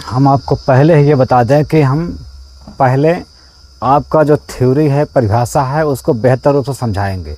हम आपको पहले ही ये बता दें कि हम पहले आपका जो थ्योरी है, परिभाषा है, उसको बेहतर रूप से समझाएंगे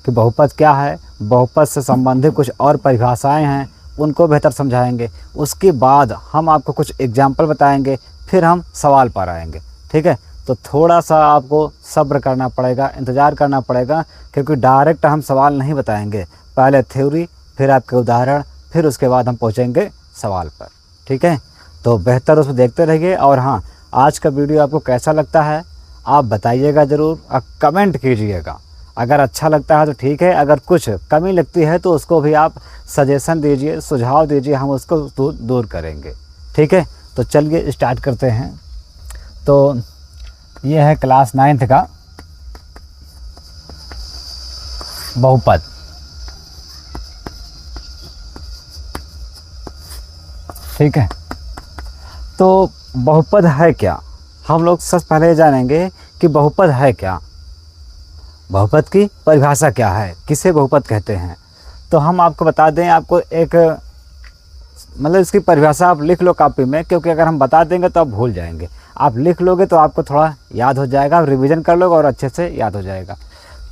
कि बहुपद क्या है। बहुपद से संबंधित कुछ और परिभाषाएं हैं, उनको बेहतर समझाएंगे। उसके बाद हम आपको कुछ एग्जाम्पल बताएंगे, फिर हम सवाल पर आएंगे। ठीक है, तो थोड़ा सा आपको सब्र करना पड़ेगा, इंतज़ार करना पड़ेगा, क्योंकि डायरेक्ट हम सवाल नहीं बताएंगे। पहले थ्योरी, फिर आपके उदाहरण, फिर उसके बाद हम पहुँचेंगे सवाल पर। ठीक है, तो बेहतर उसको देखते रहिए। और हाँ, आज का वीडियो आपको कैसा लगता है आप बताइएगा ज़रूर, और कमेंट कीजिएगा। अगर अच्छा लगता है तो ठीक है, अगर कुछ कमी लगती है तो उसको भी आप सजेशन दीजिए, सुझाव दीजिए, हम उसको दूर करेंगे। ठीक है, तो चलिए स्टार्ट करते हैं। तो ये है क्लास 9th का बहुपद। ठीक है, तो बहुपद है क्या, हम लोग सबसे पहले जानेंगे कि बहुपद है क्या, बहुपद की परिभाषा क्या है, किसे बहुपद कहते हैं। तो हम आपको बता दें, आपको एक मतलब इसकी परिभाषा आप लिख लो कॉपी में, क्योंकि अगर हम बता देंगे तो आप भूल जाएंगे। आप लिख लोगे तो आपको थोड़ा याद हो जाएगा, आप रिवीजन कर लोगे और अच्छे से याद हो जाएगा।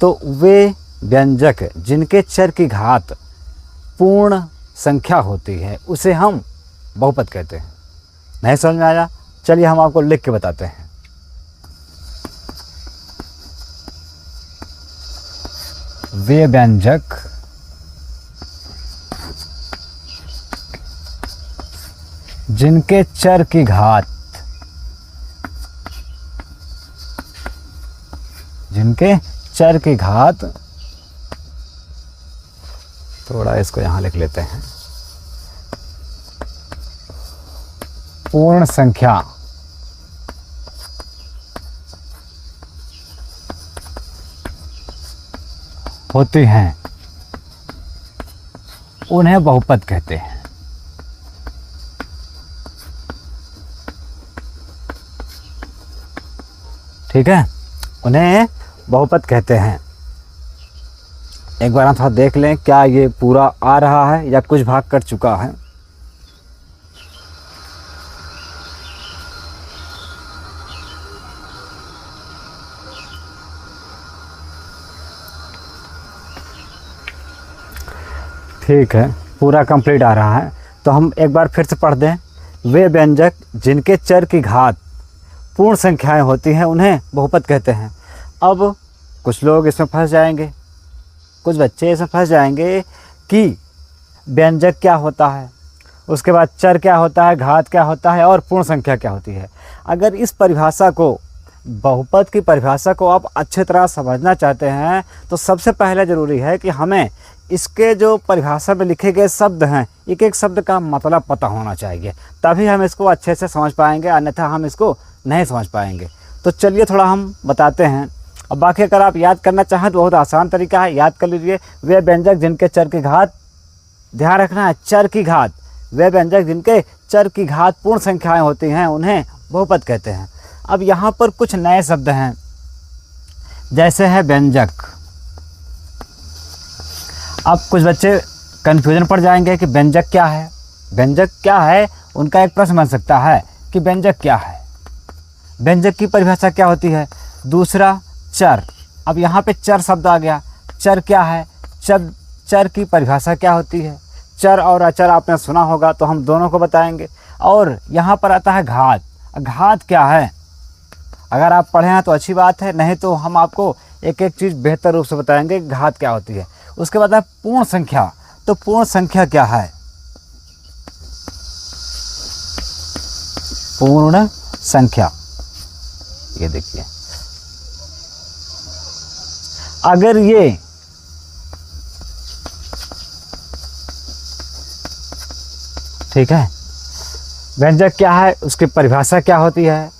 तो वे व्यंजक जिनके चर की घात पूर्ण संख्या होती है उसे हम बहुपद कहते हैं। नहीं समझ में आया? चलिए हम आपको लिख के बताते हैं। वे व्यंजक जिनके चर की घात, जिनके चर की घात, थोड़ा इसको यहां लिख लेते हैं, पूर्ण संख्या होती हैं उन्हें बहुपद कहते हैं। ठीक है, उन्हें बहुपद कहते हैं। एक बार हम थोड़ा देख लें क्या ये पूरा आ रहा है या कुछ भाग कट चुका है। ठीक है, पूरा कंप्लीट आ रहा है। तो हम एक बार फिर से पढ़ दें। वे व्यंजक जिनके चर की घात पूर्ण संख्याएं होती हैं उन्हें बहुपद कहते हैं। अब कुछ लोग इसमें फंस जाएंगे, कुछ बच्चे इसमें फंस जाएंगे कि व्यंजक क्या होता है, उसके बाद चर क्या होता है, घात क्या होता है और पूर्ण संख्या क्या होती है। अगर इस परिभाषा को, बहुपद की परिभाषा को आप अच्छी तरह समझना चाहते हैं तो सबसे पहले ज़रूरी है कि हमें इसके जो परिभाषा में लिखे गए शब्द हैं, एक एक शब्द का मतलब पता होना चाहिए, तभी हम इसको अच्छे से समझ पाएंगे, अन्यथा हम इसको नहीं समझ पाएंगे। तो चलिए थोड़ा हम बताते हैं। अब बाकी अगर आप याद करना चाहें तो बहुत आसान तरीका है, याद कर लीजिए। वे व्यंजक जिनके चर की घात, ध्यान रखना है चर की घात, वे व्यंजक जिनके चर की घात पूर्ण संख्याएं होती हैं उन्हें बहुपद कहते हैं। अब यहाँ पर कुछ नए शब्द हैं, जैसे है व्यंजक। अब कुछ बच्चे कन्फ्यूजन पड़ जाएंगे कि व्यंजक क्या है, व्यंजक क्या है। उनका एक प्रश्न बन सकता है कि व्यंजक क्या है, व्यंजक की परिभाषा क्या होती है। दूसरा चर। अब यहाँ पे चर शब्द आ गया, चर क्या है, चर की परिभाषा क्या होती है। चर और अचर आपने सुना होगा, तो हम दोनों को बताएंगे। और यहाँ पर आता है घात। घात क्या है, अगर आप पढ़े हैं तो अच्छी बात है, नहीं तो हम आपको एक एक चीज़ बेहतर रूप से बताएंगे घात क्या होती है। उसके बाद है पूर्ण संख्या। तो पूर्ण संख्या क्या है, पूर्ण संख्या, ये देखिए, अगर ये ठीक है, व्यंजक क्या है, उसकी परिभाषा क्या होती है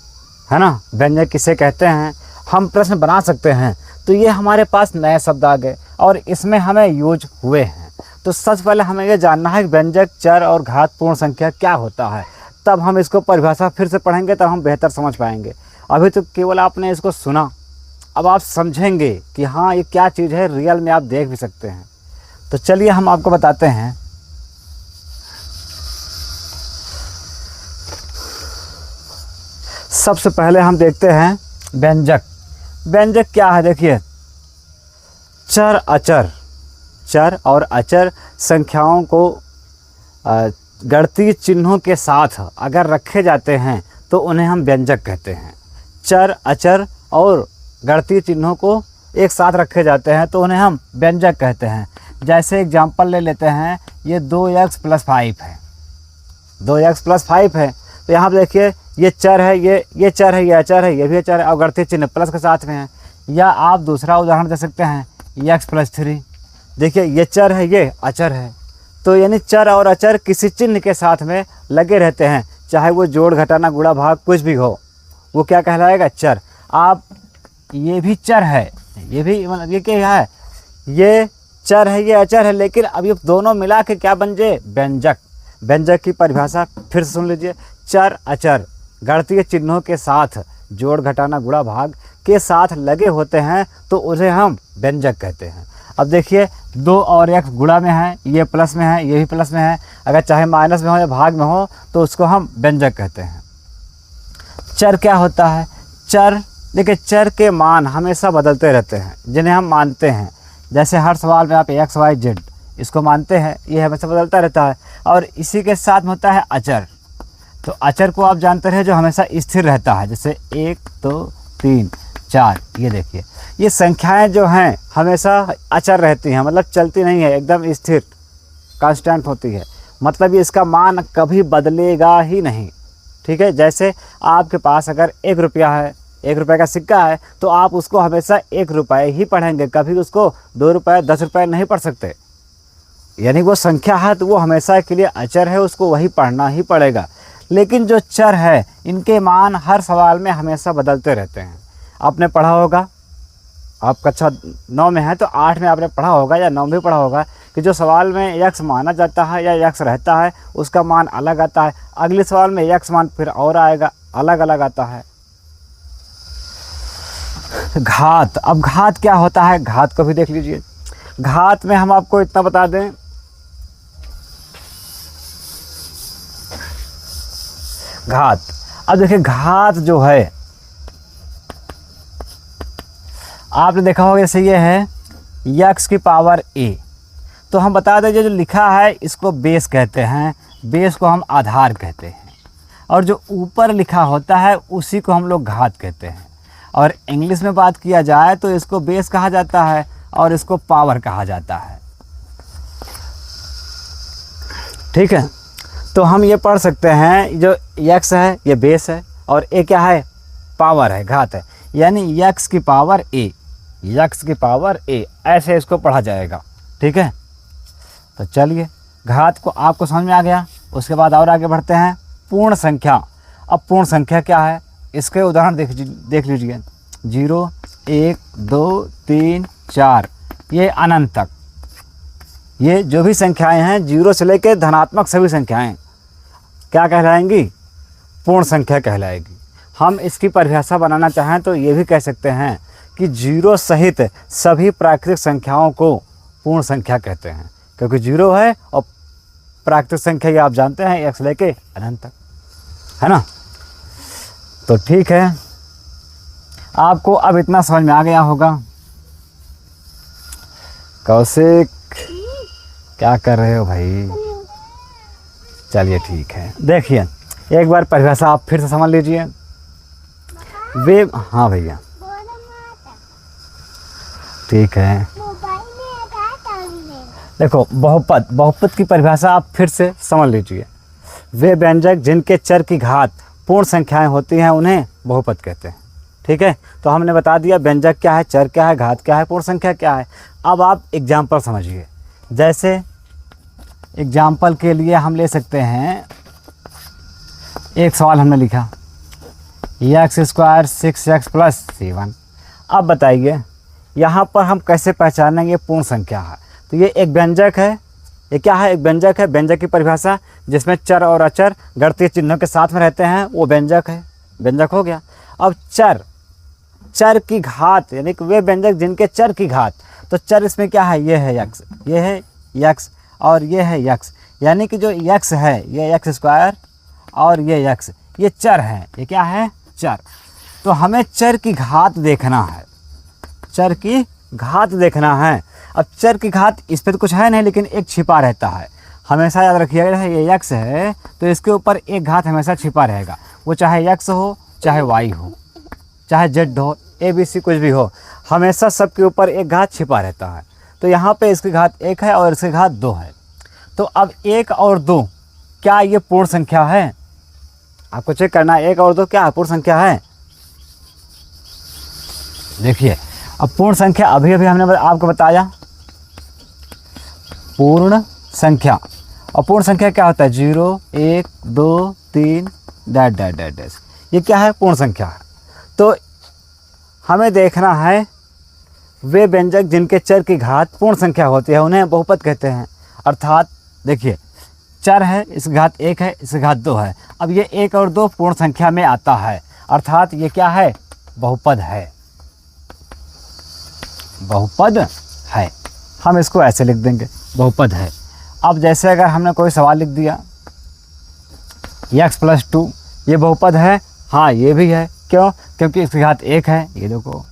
ना, व्यंजक किसे कहते हैं, हम प्रश्न बना सकते हैं। तो ये हमारे पास नए शब्द आ गए और इसमें हमें यूज हुए हैं। तो सबसे पहले हमें ये जानना है कि व्यंजक, चर और घात पूर्ण संख्या क्या होता है, तब हम इसको परिभाषा फिर से पढ़ेंगे, तब हम बेहतर समझ पाएंगे। अभी तो केवल आपने इसको सुना, अब आप समझेंगे कि हाँ ये क्या चीज़ है, रियल में आप देख भी सकते हैं। तो चलिए हम आपको बताते हैं। सबसे पहले हम देखते हैं व्यंजक। व्यंजक क्या है, देखिए चर अचर, चर और अचर संख्याओं को गणतीय चिन्हों के साथ अगर रखे जाते हैं तो उन्हें हम व्यंजक कहते हैं। चर अचर और गणतीय चिन्हों को एक साथ रखे जाते हैं तो उन्हें हम व्यंजक कहते हैं। जैसे एग्जाम्पल ले लेते हैं, ये 2x + 5 है, 2x + 5 है। तो यहाँ पर देखिए ये चर है, ये चर है, ये अचर है, ये भी अचर है और गणतीय चिन्ह प्लस के साथ में है। या आप दूसरा उदाहरण दे सकते हैं, x + 3। देखिए ये चर है, ये अचर है। तो यानी चर और अचर किसी चिन्ह के साथ में लगे रहते हैं, चाहे वो जोड़ घटाना गुणा भाग कुछ भी हो, वो क्या कहलाएगा, चर। आप ये भी चर है, ये भी मतलब ये क्या है, ये चर है, ये अचर है, लेकिन अब ये दोनों मिला के क्या बन जाए, व्यंजक। व्यंजक की परिभाषा फिर से सुन लीजिए, चर अचर गणतीय चिन्हों के साथ जोड़ घटाना गुणा भाग के साथ लगे होते हैं तो उसे हम व्यंजक कहते हैं। अब देखिए 2 और x गुणा में है, ये प्लस में है, ये भी प्लस में है, अगर चाहे माइनस में हो या भाग में हो तो उसको हम व्यंजक कहते हैं। चर क्या होता है, चर देखिए चर के मान हमेशा बदलते रहते हैं जिन्हें हम मानते हैं। जैसे हर सवाल में आप x y z इसको मानते हैं, ये हमेशा बदलता रहता है। और इसी के साथ में होता है अचर। तो अचर को आप जानते रहे जो हमेशा स्थिर रहता है, जैसे 1 2 3 4। ये देखिए ये संख्याएं जो हैं हमेशा अचर रहती हैं, मतलब चलती नहीं है, एकदम स्थिर कांस्टेंट होती है, मतलब ये इसका मान कभी बदलेगा ही नहीं। ठीक है, जैसे आपके पास अगर 1 रुपया है, 1 रुपये का सिक्का है, तो आप उसको हमेशा 1 रुपये ही पढ़ेंगे, कभी उसको 2 रुपये 10 रुपये नहीं पढ़ सकते। यानी वो संख्या है तो वो हमेशा के लिए अचर है, उसको वही पढ़ना ही पड़ेगा। लेकिन जो चर है इनके मान हर सवाल में हमेशा बदलते रहते हैं। आपने पढ़ा होगा, आप कक्षा 9 में है तो 8 में आपने पढ़ा होगा या 9 में भी पढ़ा होगा कि जो सवाल में x माना जाता है या x रहता है उसका मान अलग आता है, अगले सवाल में x मान फिर और आएगा, अलग अलग आता है। घात, अब घात क्या होता है, घात को भी देख लीजिए। घात में हम आपको इतना बता दें, घात, अब देखिए घात जो है आपने देखा होगा, जैसे ये है x की पावर a, तो हम बता दें जो लिखा है इसको बेस कहते हैं, बेस को हम आधार कहते हैं, और जो ऊपर लिखा होता है उसी को हम लोग घात कहते हैं। और इंग्लिश में बात किया जाए तो इसको बेस कहा जाता है और इसको पावर कहा जाता है। ठीक है, तो हम ये पढ़ सकते हैं जो x है ये बेस है और a क्या है, पावर है, घात है, यानी x की पावर a, x की पावर a, ऐसे इसको पढ़ा जाएगा। ठीक है, तो चलिए घात को आपको समझ में आ गया। उसके बाद और आगे बढ़ते हैं, पूर्ण संख्या। अब पूर्ण संख्या क्या है, इसके उदाहरण देख लीजिए, 0 1 2 3 4, ये अनंत तक, ये जो भी संख्याएं हैं 0 से लेकर धनात्मक सभी संख्याएं क्या कहलाएंगी, पूर्ण संख्या कहलाएगी। हम इसकी परिभाषा बनाना चाहें तो ये भी कह सकते हैं कि 0 सहित सभी प्राकृतिक संख्याओं को पूर्ण संख्या कहते हैं, क्योंकि 0 है और प्राकृतिक संख्या ये आप जानते हैं x लेके अनंत तक, है ना। तो ठीक है, आपको अब इतना समझ में आ गया होगा। कौशिक क्या कर रहे हो भाई, चलिए ठीक है। देखिए एक बार परिभाषा आप फिर से समझ लीजिए। वे, हाँ भैया ठीक है। देखो बहुपद, बहुपद की परिभाषा आप फिर से समझ लीजिए। वे व्यंजक जिनके चर की घात पूर्ण संख्याएं होती हैं उन्हें बहुपद कहते हैं। ठीक है, तो हमने बता दिया व्यंजक क्या है, चर क्या है, घात क्या है, पूर्ण संख्या क्या है। अब आप एग्जाम्पल समझिए। जैसे एग्जाम्पल के लिए हम ले सकते हैं, एक सवाल हमने लिखा x² 6x + 7। अब बताइए यहाँ पर हम कैसे पहचानेंगे पूर्ण संख्या है। तो ये एक व्यंजक है, ये क्या है, एक व्यंजक है। व्यंजक की परिभाषा जिसमें चर और अचर गणतीय चिन्हों के साथ में रहते हैं वो व्यंजक है, व्यंजक हो गया। अब चर, चर की घात, यानी कि वे व्यंजक जिनके चर की घात, तो चर इसमें क्या है, ये है x, ये है x और ये है x, यानी कि जो x है ये x² और ये x, ये चर है, ये क्या है, चर। तो हमें चर की घात देखना है, चर की घात देखना है। अब चर की घात इस पर तो कुछ है नहीं, लेकिन एक छिपा रहता है। हमेशा याद रखिएगा, ये x है तो इसके ऊपर एक घात हमेशा छिपा रहेगा, वो चाहे x हो चाहे y हो चाहे z हो ABC कुछ भी हो, हमेशा सबके ऊपर एक घात छिपा रहता है। तो यहाँ पे इसकी घात 1 है और इसकी घात 2 है। तो अब 1 और 2 क्या ये पूर्ण संख्या है? आपको चेक करना है 1 और 2 क्या पूर्ण संख्या है। देखिए अब पूर्ण संख्या अभी अभी हमने आपको बताया पूर्ण संख्या, और पूर्ण संख्या क्या होता है 0 1 2 3 डैश डैश डैश डैश, ये क्या है पूर्ण संख्या है। तो हमें देखना है वे व्यंजक जिनके चर की घात पूर्ण संख्या होती है उन्हें बहुपद कहते हैं। अर्थात देखिए चर है, इसकी घात 1 है, इसकी घात 2 है। अब ये 1 और 2 पूर्ण संख्या में आता है, अर्थात ये क्या है बहुपद है, बहुपद है। हम इसको ऐसे लिख देंगे बहुपद है। अब जैसे अगर हमने कोई सवाल लिख दिया x + 2 ये बहुपद है, हाँ ये भी है। क्यों? क्योंकि इसकी घात 1 है। ये देखो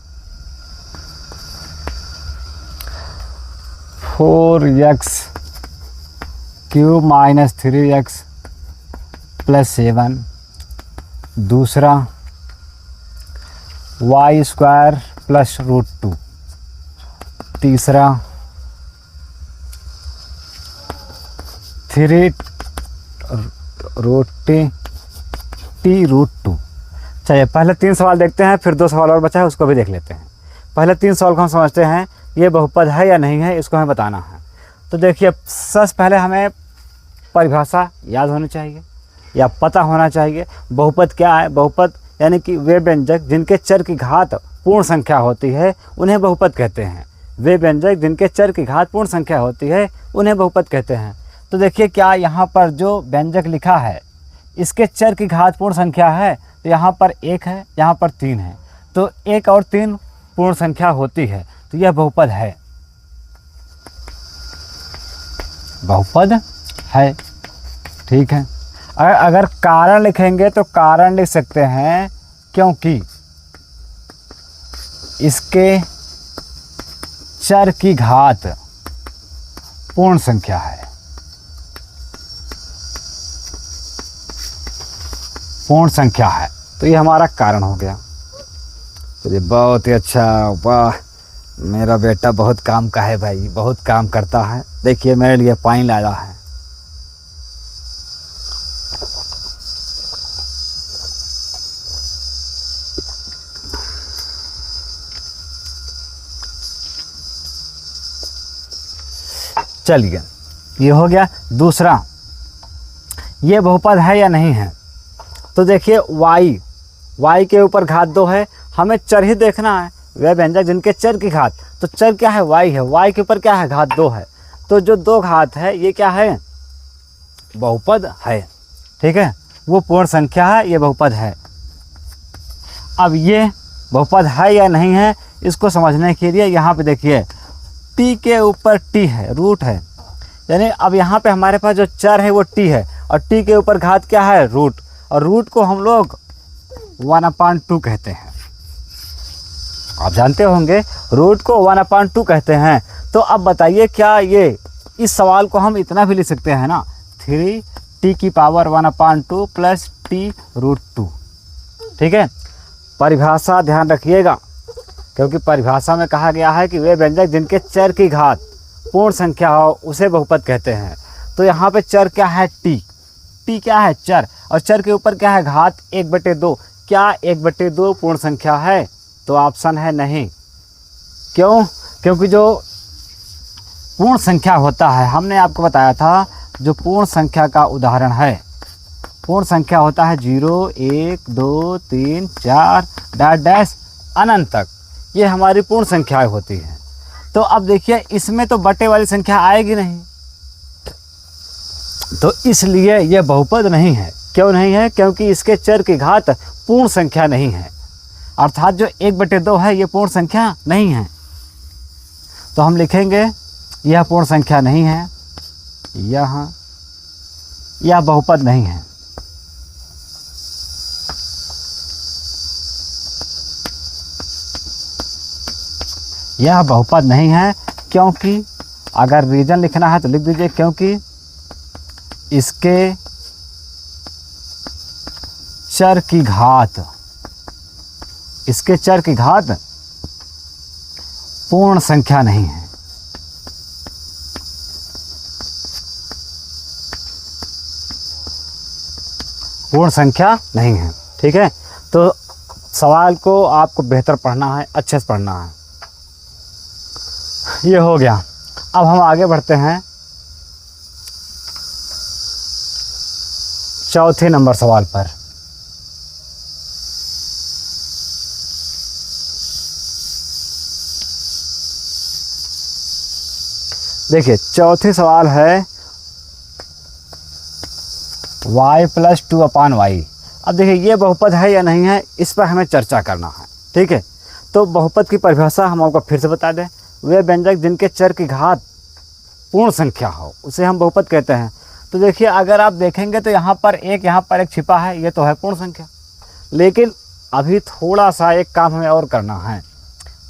4x³ - 3x + 7, दूसरा y² + √2, तीसरा 3t √2। चलिए पहले 3 सवाल देखते हैं, फिर 2 सवाल और बचा है उसको भी देख लेते हैं। पहले 3 सवाल को हम समझते हैं, ये बहुपद है या नहीं है इसको हमें बताना है। तो देखिए सबसे पहले हमें परिभाषा याद होनी चाहिए या पता होना चाहिए। बहुपद क्या है? बहुपद यानी कि वे व्यंजक जिनके चर की घात पूर्ण संख्या होती है उन्हें बहुपद कहते हैं। वे व्यंजक जिनके चर की घात पूर्ण संख्या होती है उन्हें बहुपद कहते हैं। तो देखिए क्या यहाँ पर जो व्यंजक लिखा है इसके चर की घात पूर्ण संख्या है, तो यहाँ पर 1 है, यहाँ पर 3 है, तो 1 और 3 पूर्ण संख्या होती है, तो यह बहुपद है, बहुपद है। ठीक है। अगर कारण लिखेंगे तो कारण लिख सकते हैं क्योंकि इसके चर की घात पूर्ण संख्या है, पूर्ण संख्या है, तो ये हमारा कारण हो गया। चलिए बहुत ही अच्छा, वाह मेरा बेटा बहुत काम का है भाई, बहुत काम करता है। देखिए मेरे लिए पानी लाया है। चलिए ये हो गया। दूसरा ये बहुपद है या नहीं है, तो देखिए y के ऊपर घात 2 है, हमें चर ही देखना है, वह व्यंजक जिनके चर की घात, तो चर क्या है y है, y के ऊपर क्या है घात 2 है, तो जो 2 घात है ये क्या है बहुपद है। ठीक है, वो पूर्ण संख्या है, ये बहुपद है। अब ये बहुपद है या नहीं है इसको समझने के लिए यहाँ पे देखिए t के ऊपर t है, रूट है, यानी अब यहाँ पे हमारे पास जो चर है वो t है और t के ऊपर घात क्या है रूट, और रूट को हम लोग 1/2 कहते हैं। आप जानते होंगे रूट को 1/2 कहते हैं। तो अब बताइए क्या ये इस सवाल को हम इतना भी लिख सकते हैं ना 3t⁻1/2 + t√2। ठीक है, परिभाषा ध्यान रखिएगा क्योंकि परिभाषा में कहा गया है कि वे व्यंजक जिनके चर की घात पूर्ण संख्या हो उसे बहुपद कहते हैं। तो यहाँ पे चर क्या है t क्या है चर, और चर के ऊपर क्या है घात 1/2। क्या 1/2 पूर्ण संख्या है? तो ऑप्शन है नहीं। क्यों? क्योंकि जो पूर्ण संख्या होता है, हमने आपको बताया था जो पूर्ण संख्या का उदाहरण है, पूर्ण संख्या होता है 0 1 2 3 4 डैश डैश अनंत तक, ये हमारी पूर्ण संख्याएं होती हैं। तो अब देखिए इसमें तो बटे वाली संख्या आएगी नहीं, तो इसलिए ये बहुपद नहीं है। क्यों नहीं है? क्योंकि इसके चर की घात पूर्ण संख्या नहीं है, अर्थात जो 1/2 है ये पूर्ण संख्या नहीं है। तो हम लिखेंगे यह पूर्ण संख्या नहीं है, यह बहुपद नहीं है। यह बहुपद नहीं है, क्योंकि अगर रीजन लिखना है तो लिख दीजिए, क्योंकि इसके चर की घात, इसके चर की घात पूर्ण संख्या नहीं है। पूर्ण संख्या नहीं है। ठीक है, तो सवाल को आपको बेहतर पढ़ना है, अच्छे से पढ़ना है। ये हो गया। अब हम आगे बढ़ते हैं चौथे नंबर सवाल पर। देखिए, चौथे सवाल है y + 2/y। अब देखिए, ये बहुपद है या नहीं है, इस पर हमें चर्चा करना है। ठीक है, तो बहुपद की परिभाषा हम आपको फिर से बता दें। वे व्यंजक जिनके चर की घात पूर्ण संख्या हो, उसे हम बहुपद कहते हैं। तो देखिए, अगर आप देखेंगे तो यहाँ पर एक छिपा है, ये तो है पूर्ण संख्या। लेकिन अभी थोड़ा सा एक काम हमें और करना है।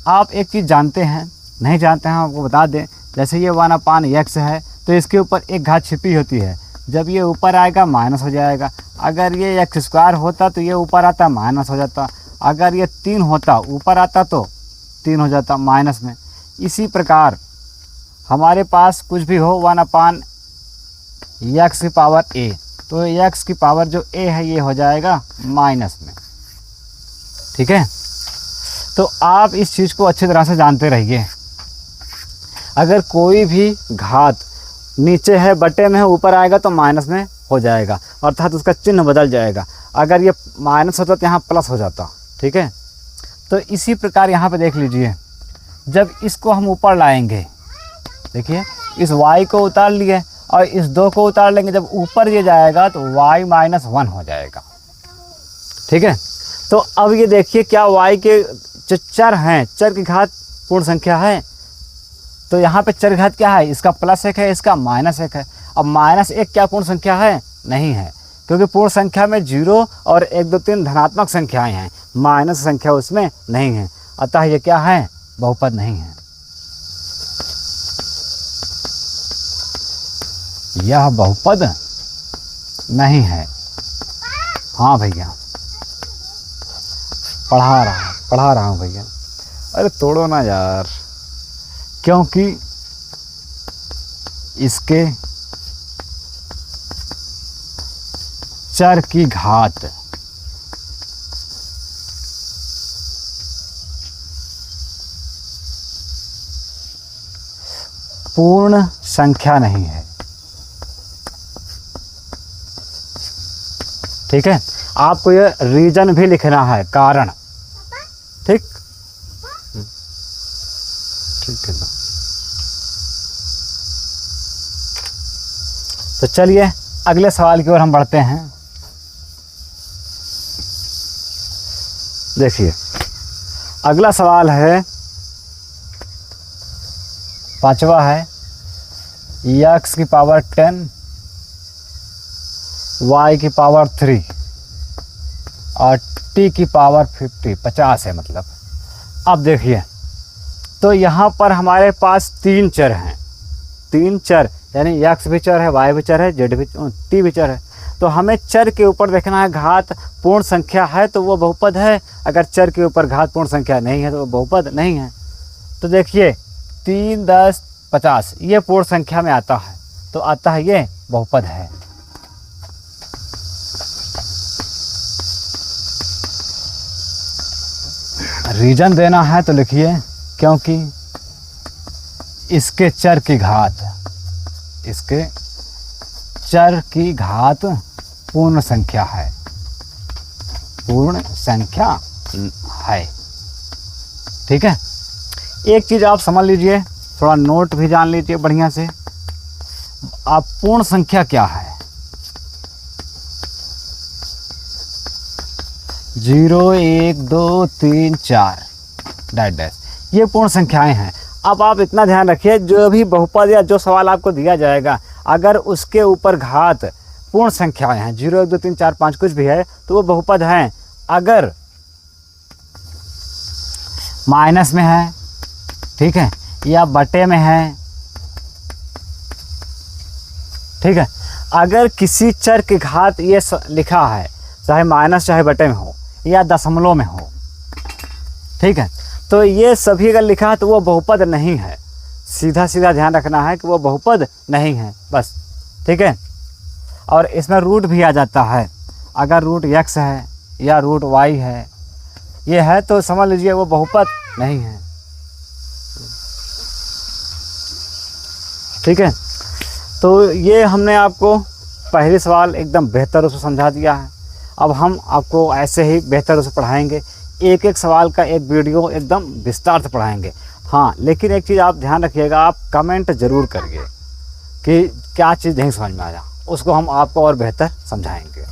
आप एक चीज़ जानते हैं, नहीं जानते हैं, आपको बता दें। जैसे ये 1/x है, तो इसके ऊपर एक घात छिपी होती है। जब ये ऊपर आएगा माइनस हो जाएगा। अगर ये x² होता तो ये ऊपर आता माइनस हो जाता। अगर ये 3 होता ऊपर आता तो 3 हो जाता माइनस में। इसी प्रकार हमारे पास कुछ भी हो 1/x⁴, तो x की पावर जो a है ये हो जाएगा माइनस में। ठीक है, तो आप इस चीज़ को अच्छी तरह से जानते रहिए। अगर कोई भी घात नीचे है बटे में है, ऊपर आएगा तो माइनस में हो जाएगा, अर्थात उसका चिन्ह बदल जाएगा। अगर ये माइनस होता तो यहाँ प्लस हो जाता। ठीक है, तो इसी प्रकार यहाँ पे देख लीजिए, जब इसको हम ऊपर लाएंगे, देखिए इस y को उतार लिए और इस 2 को उतार लेंगे, जब ऊपर ये जाएगा तो y - 1 हो जाएगा। ठीक है, तो अब ये देखिए, क्या y के जो चर हैं, चर की घात पूर्ण संख्या है। तो यहाँ पे चर घात क्या है, इसका +1 है, इसका -1 है। अब -1 क्या पूर्ण संख्या है? नहीं है, क्योंकि पूर्ण संख्या में 0 और 1 2 3 धनात्मक संख्याएं हैं, माइनस संख्या उसमें नहीं है। अतः ये क्या है, बहुपद नहीं है। यह बहुपद नहीं है। हाँ भैया, पढ़ा रहा हूँ भैया। अरे तोड़ो ना यार, क्योंकि इसके चर की घात पूर्ण संख्या नहीं है। ठीक है, आपको ये रीजन भी लिखना है, कारण। ठीक है ना, तो चलिए अगले सवाल की ओर हम बढ़ते हैं। देखिए, अगला सवाल है, 5वां है, x की पावर 10, y की पावर 3 और t की पावर 50 है मतलब। अब देखिए, तो यहाँ पर हमारे पास 3 चर हैं, 3 चर, यानी x भी चर है, y भी चर है, z भी, t भी चर है। तो हमें चर के ऊपर देखना है, घात पूर्ण संख्या है तो वो बहुपद है, अगर चर के ऊपर घात पूर्ण संख्या नहीं है तो वो बहुपद नहीं है। तो देखिए 3, 10, 50 ये पूर्ण संख्या में आता है, तो आता है ये बहुपद है। रीजन देना है तो लिखिए, क्योंकि इसके चर की घात, इसके चर की घात पूर्ण संख्या है, पूर्ण संख्या है। ठीक है, एक चीज़ आप समझ लीजिए, थोड़ा नोट भी जान लीजिए बढ़िया से। आप पूर्ण संख्या क्या है? 0, 1, 2, 3, 4 डैश, ये पूर्ण संख्याएं हैं। अब आप इतना ध्यान रखिए, जो भी बहुपद या जो सवाल आपको दिया जाएगा, अगर उसके ऊपर घात पूर्ण संख्याएं हैं, 0, 1, 2, 3, 4, 5 कुछ भी है, तो वो बहुपद हैं। अगर माइनस में है ठीक है, या बटे में है, ठीक है। अगर किसी चर की घात ये लिखा है, चाहे माइनस चाहे बटे में हो या दशमलव में हो, ठीक है, तो ये सभी अगर लिखा है तो वो बहुपद नहीं है। सीधा सीधा ध्यान रखना है कि वो बहुपद नहीं है बस, ठीक है। और इसमें रूट भी आ जाता है, अगर रूट x है या रूट y है, ये है तो समझ लीजिए वो बहुपद नहीं है, ठीक है। तो ये हमने आपको पहले सवाल एकदम बेहतर रूप से समझा दिया है। अब हम आपको ऐसे ही बेहतर रूप से पढ़ाएंगे, एक एक सवाल का एक वीडियो एकदम विस्तार से पढ़ाएंगे। हाँ, लेकिन एक चीज़ आप ध्यान रखिएगा, आप कमेंट ज़रूर करिए कि क्या चीज़ नहीं समझ में आया, उसको हम आपको और बेहतर समझाएंगे।